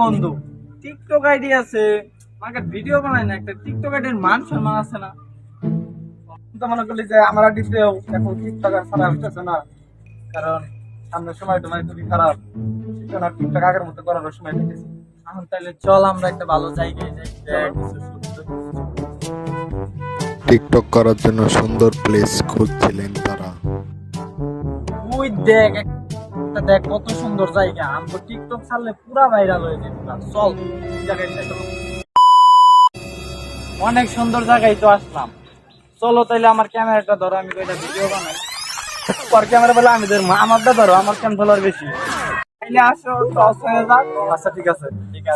বন্ধু, TikTok ID আছে, আমাকে ভিডিও বানায় না, একটা টিকটক আইডির মান সম্মান আছে না? তো মনে করলি যে আমার আইডিতেও এখন টিকটক আর ছাড়া হইতেছে না, কারণ সামনের সময় তোমার খুবই খারাপ। সেজন্য আর টিকটক আগের মতো করার সময় পেতেছি। এখন তাহলে চল আমরা একটা ভালো জায়গায় যাই, দেখ কিছু সুন্দর। টিকটক করার জন্য সুন্দর প্লেস খুঁজছিলেন তারা। ওই দেখ একটা, দেখ কত সুন্দর জায়গা, আমরা টিকটক ছাড়লে পুরা ভাইরাল হয়ে যাবে। চল এই জায়গায় যাই। অনেক সুন্দর জায়গায় তো আসলাম, চলো তাইলে আমার ক্যামেরাটা ধরো, আমি কয়টা ভিডিও বানাই। পর ক্যামেরা বলে আমি ধরবো, আমারটা ধরো, আমার ক্যাম ধরার বেশি। তাইলে আসো, টস হয়ে যাক। আচ্ছা ঠিক আছে। ঠিক আছে।